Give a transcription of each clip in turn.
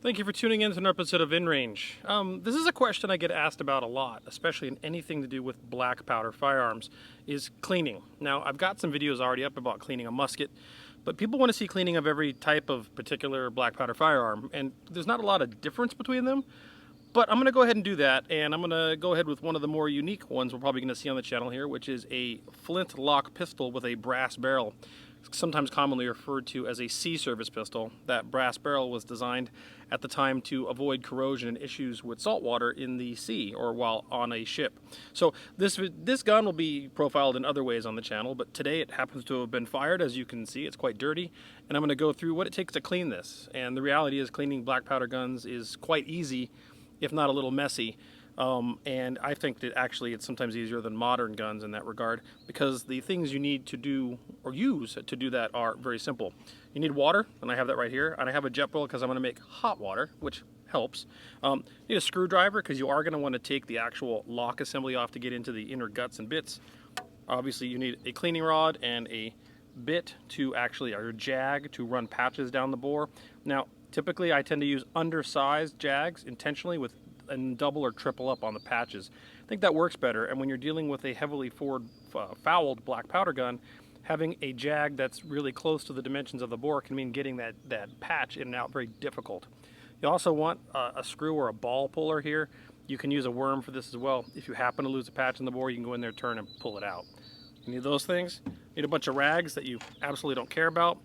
Thank you for tuning in to an episode of InRange. This is a question I get asked about a lot, especially in anything to do with black powder firearms, is cleaning. Now, I've got some videos already up about cleaning a musket, but people want to see cleaning of every type of particular black powder firearm, and there's not a lot of difference between them, but I'm going to go ahead and do that, and I'm going to go ahead with one of the more unique ones we're probably going to see on the channel here, which is a Flintlock pistol with a brass barrel. Sometimes commonly referred to as a sea service pistol. That brass barrel was designed at the time to avoid corrosion and issues with salt water in the sea or while on a ship. So this gun will be profiled in other ways on the channel, but today it happens to have been fired. As you can see, it's quite dirty, and I'm going to go through what it takes to clean this. And the reality is cleaning black powder guns is quite easy, if not a little messy. And I think that actually it's sometimes easier than modern guns in that regard, because the things you need to do or use to do that are very simple. You need water, and I have that right here, and I have a jet boil because I'm going to make hot water, which helps. You need a screwdriver because you are going to want to take the actual lock assembly off to get into the inner guts and bits. Obviously you need a cleaning rod and a bit to actually, or a jag to run patches down the bore. Now typically I tend to use undersized jags intentionally with and double or triple up on the patches. I think that works better, and when you're dealing with a heavily fouled black powder gun, having a jag that's really close to the dimensions of the bore can mean getting that patch in and out very difficult. You also want a screw or a ball puller here. You can use a worm for this as well. If you happen to lose a patch in the bore, you can go in there, turn, and pull it out. You need those things. You need a bunch of rags that you absolutely don't care about.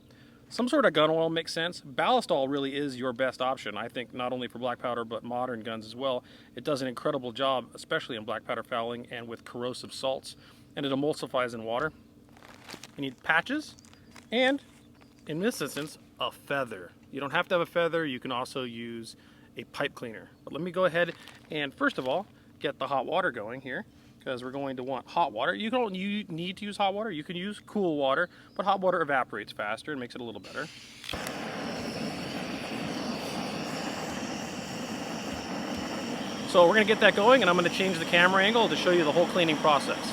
Some sort of gun oil makes sense. Ballast oil really is your best option, I think, not only for black powder but modern guns as well. It does an incredible job, especially in black powder fouling and with corrosive salts, and it emulsifies in water. You need patches, and in this instance, a feather. You don't have to have a feather, you can also use a pipe cleaner. But let me go ahead and first of all get the hot water going here, because we're going to want hot water. You don't need to use hot water, you can use cool water, but hot water evaporates faster and makes it a little better. So we're going to get that going, and I'm going to change the camera angle to show you the whole cleaning process.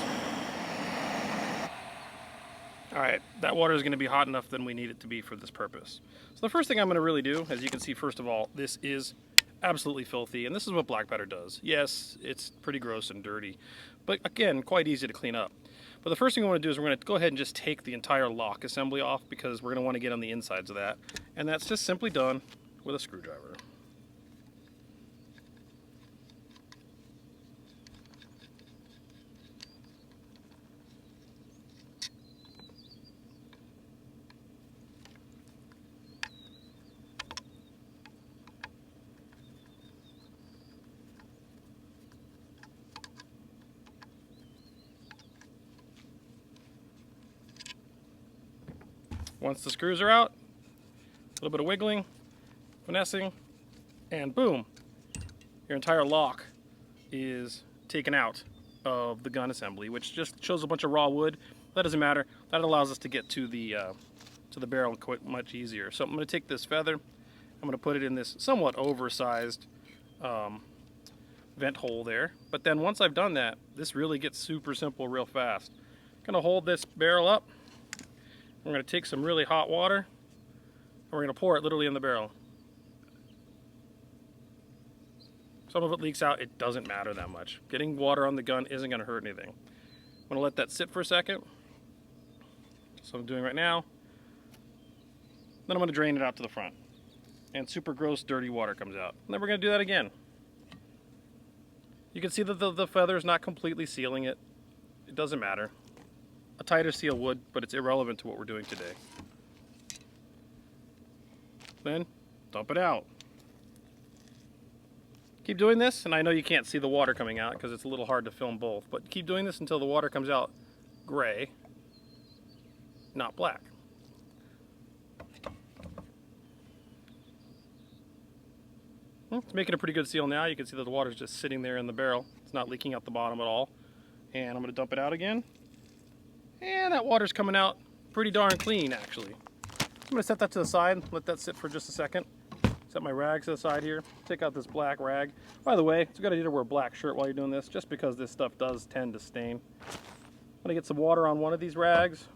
Alright, that water is going to be hot enough than we need it to be for this purpose. So the first thing I'm going to really do, as you can see, first of all, this is absolutely filthy, and this is what black powder does. Yes, it's pretty gross and dirty, but again, quite easy to clean up. But the first thing we want to do is we're going to go ahead and just take the entire lock assembly off, because we're going to want to get on the insides of that, and that's just simply done with a screwdriver. Once the screws are out, a little bit of wiggling, finessing, and boom, your entire lock is taken out of the gun assembly, which just shows a bunch of raw wood. That doesn't matter. That allows us to get to the barrel quite much easier. So I'm going to take this feather, I'm going to put it in this somewhat oversized vent hole there. But then once I've done that, this really gets super simple real fast. I'm going to hold this barrel up. We're going to take some really hot water, and we're going to pour it literally in the barrel. Some of it leaks out, it doesn't matter that much. Getting water on the gun isn't going to hurt anything. I'm going to let that sit for a second. So I'm doing right now. Then I'm going to drain it out to the front. And super gross, dirty water comes out. And then we're going to do that again. You can see that the feather is not completely sealing it. It doesn't matter. A tighter seal would, but it's irrelevant to what we're doing today. Then, dump it out. Keep doing this, and I know you can't see the water coming out because it's a little hard to film both, but keep doing this until the water comes out gray, not black. It's making a pretty good seal now. You can see that the water's just sitting there in the barrel. It's not leaking out the bottom at all. And I'm going to dump it out again. And that water's coming out pretty darn clean, actually. I'm going to set that to the side, let that sit for just a second. Set my rags to the side here. Take out this black rag. By the way, it's a good idea to wear a black shirt while you're doing this, just because this stuff does tend to stain. I'm going to get some water on one of these rags.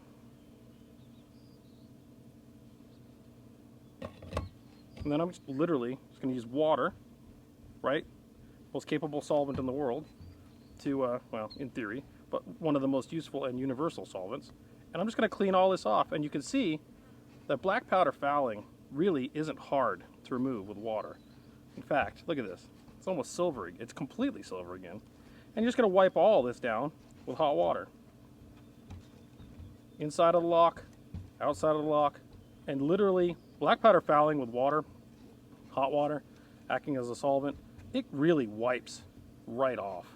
And then I'm just literally just going to use water, right? Most capable solvent in the world to, well, in theory, but one of the most useful and universal solvents. And I'm just going to clean all this off. And you can see that black powder fouling really isn't hard to remove with water. In fact, look at this. It's almost silvery. It's completely silver again. And you're just going to wipe all this down with hot water. Inside of the lock, outside of the lock, and literally black powder fouling with water, hot water, acting as a solvent, it really wipes right off.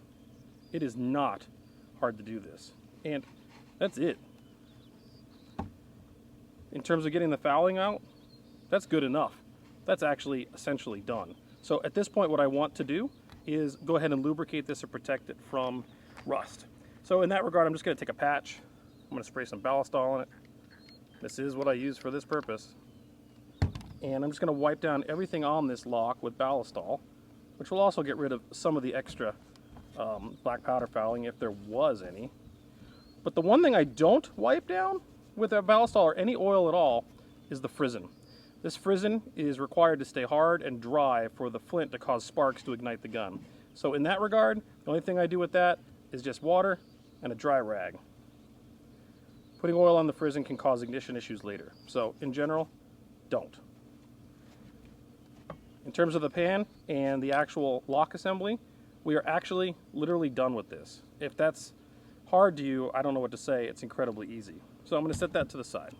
It is not hard to do this. And that's it. In terms of getting the fouling out, that's good enough. That's actually essentially done. So at this point, what I want to do is go ahead and lubricate this to protect it from rust. So in that regard, I'm just going to take a patch. I'm going to spray some Ballistol on it. This is what I use for this purpose. And I'm just going to wipe down everything on this lock with Ballistol, which will also get rid of some of the extra black powder fouling if there was any. But the one thing I don't wipe down with a Ballistol or any oil at all is the frizzen. This frizzen is required to stay hard and dry for the flint to cause sparks to ignite the gun. So in that regard, the only thing I do with that is just water and a dry rag. Putting oil on the frizzen can cause ignition issues later. So in general, don't. In terms of the pan and the actual lock assembly, we are actually literally done with this. If that's hard to you, I don't know what to say. It's incredibly easy. So I'm going to set that to the side.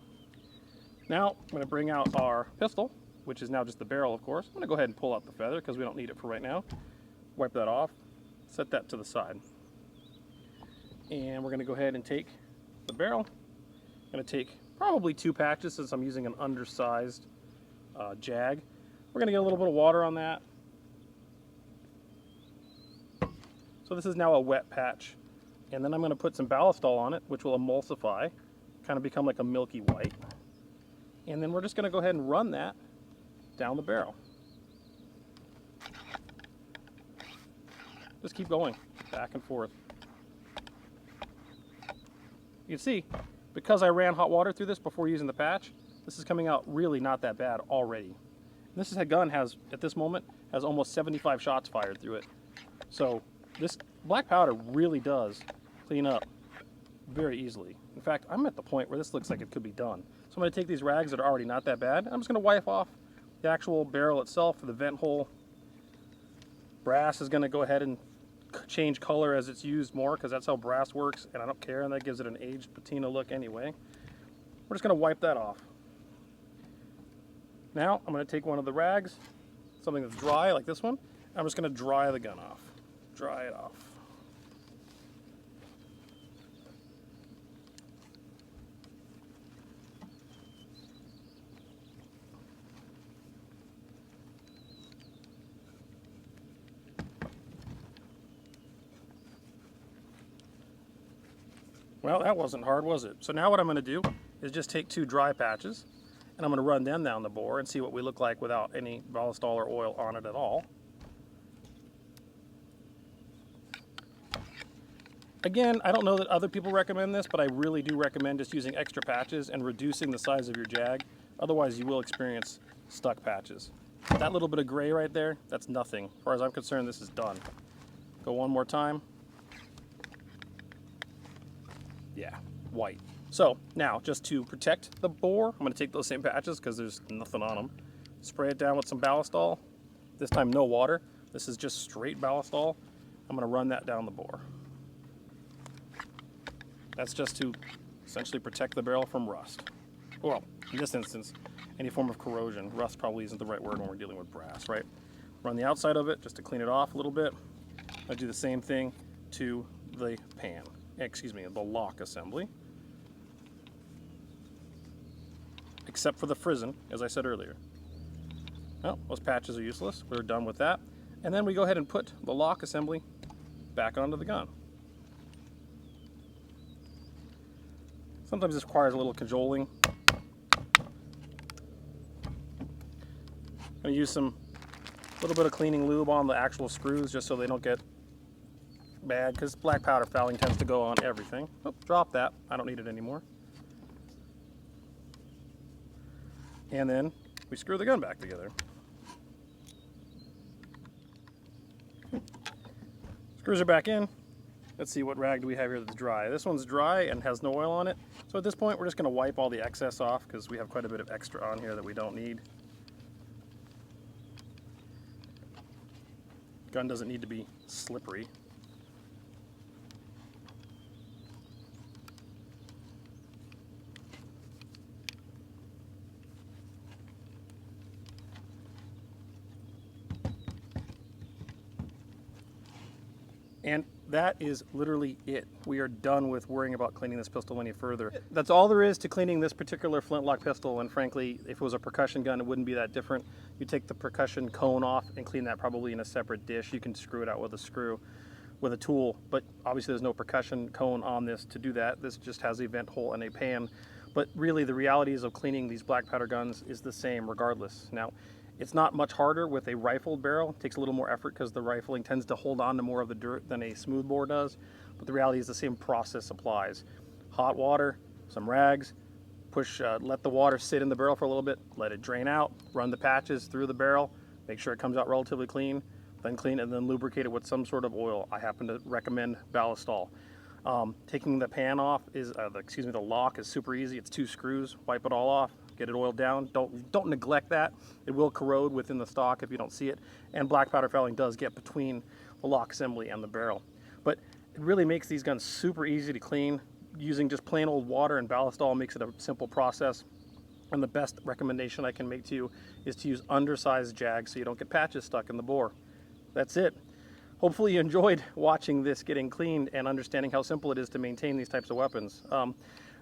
Now I'm going to bring out our pistol, which is now just the barrel, of course. I'm going to go ahead and pull out the feather because we don't need it for right now. Wipe that off, set that to the side. And we're going to go ahead and take the barrel. I'm going to take probably 2 patches since I'm using an undersized jag. We're going to get a little bit of water on that. So this is now a wet patch. And then I'm going to put some Ballistol on it, which will emulsify, kind of become like a milky white. And then we're just going to go ahead and run that down the barrel. Just keep going, back and forth. You can see, because I ran hot water through this before using the patch, this is coming out really not that bad already. This gun has, at this moment, has almost 75 shots fired through it. So this black powder really does clean up very easily. In fact, I'm at the point where this looks like it could be done. So I'm going to take these rags that are already not that bad. I'm just going to wipe off the actual barrel itself for the vent hole. Brass is going to go ahead and change color as it's used more because that's how brass works, and I don't care, and that gives it an aged patina look anyway. We're just going to wipe that off. Now I'm going to take one of the rags, something that's dry like this one. I'm just going to dry the gun off. Dry it off. Well, that wasn't hard, was it? So now what I'm going to do is just take 2 dry patches, and I'm going to run them down the bore and see what we look like without any Ballistol or oil on it at all. Again, I don't know that other people recommend this, but I really do recommend just using extra patches and reducing the size of your jag. Otherwise, you will experience stuck patches. That little bit of gray right there, that's nothing. As far as I'm concerned, this is done. Go one more time. Yeah, white. So now, just to protect the bore, I'm going to take those same patches because there's nothing on them. Spray it down with some Ballistol. This time no water. This is just straight Ballistol. I'm going to run that down the bore. That's just to essentially protect the barrel from rust. Well, in this instance, any form of corrosion. Rust probably isn't the right word when we're dealing with brass, right? Run the outside of it just to clean it off a little bit. I do the same thing to the pan. Excuse me, the lock assembly. Except for the frizzen, as I said earlier. Well, those patches are useless. We're done with that. And then we go ahead and put the lock assembly back onto the gun. Sometimes this requires a little cajoling. I'm going to use a little bit of cleaning lube on the actual screws just so they don't get bad, because black powder fouling tends to go on everything. Oh, drop that. I don't need it anymore. And then we screw the gun back together. Screws are back in. Let's see, what rag do we have here that's dry. This one's dry and has no oil on it. So at this point, we're just going to wipe all the excess off because we have quite a bit of extra on here that we don't need. Gun doesn't need to be slippery. And that is literally it. We are done with worrying about cleaning this pistol any further. That's all there is to cleaning this particular Flintlock pistol, and frankly, if it was a percussion gun, it wouldn't be that different. You take the percussion cone off and clean that probably in a separate dish. You can screw it out with a screw, with a tool, but obviously there's no percussion cone on this to do that. This just has a vent hole and a pan. But really, the realities of cleaning these black powder guns is the same regardless. Now, it's not much harder with a rifled barrel. It takes a little more effort because the rifling tends to hold on to more of the dirt than a smoothbore does. But the reality is the same process applies. Hot water, some rags, let the water sit in the barrel for a little bit, let it drain out, run the patches through the barrel, make sure it comes out relatively clean, then clean it and then lubricate it with some sort of oil. I happen to recommend Ballistol. Taking the pan off is, the lock is super easy. It's 2 screws, wipe it all off, get it oiled down. Don't neglect that. It will corrode within the stock if you don't see it. And black powder fouling does get between the lock assembly and the barrel. But it really makes these guns super easy to clean. Using just plain old water and Ballistol makes it a simple process. And the best recommendation I can make to you is to use undersized jags so you don't get patches stuck in the bore. That's it. Hopefully you enjoyed watching this getting cleaned and understanding how simple it is to maintain these types of weapons.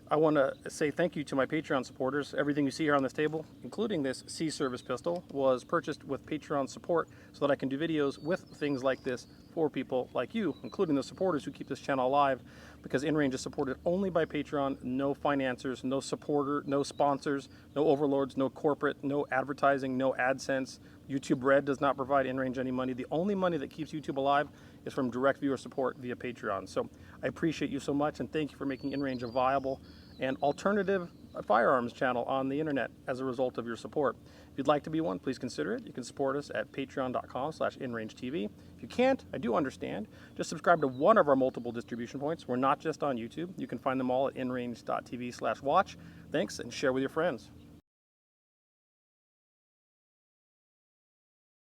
I want to say thank you to my Patreon supporters. Everything you see here on this table, including this Sea Service pistol, was purchased with Patreon support so that I can do videos with things like this for people like you, including the supporters who keep this channel alive, because InRange is supported only by Patreon. No financiers, no supporter, no sponsors, no overlords, no corporate, no advertising, no AdSense. YouTube Red does not provide InRange any money. The only money that keeps YouTube alive is from direct viewer support via Patreon. So I appreciate you so much, and thank you for making InRange a viable and alternative firearms channel on the internet as a result of your support. If you'd like to be one, please consider it. You can support us at patreon.com/InRangeTV. If you can't, I do understand. Just subscribe to one of our multiple distribution points. We're not just on YouTube. You can find them all at InRange.tv/watch. Thanks, and share with your friends.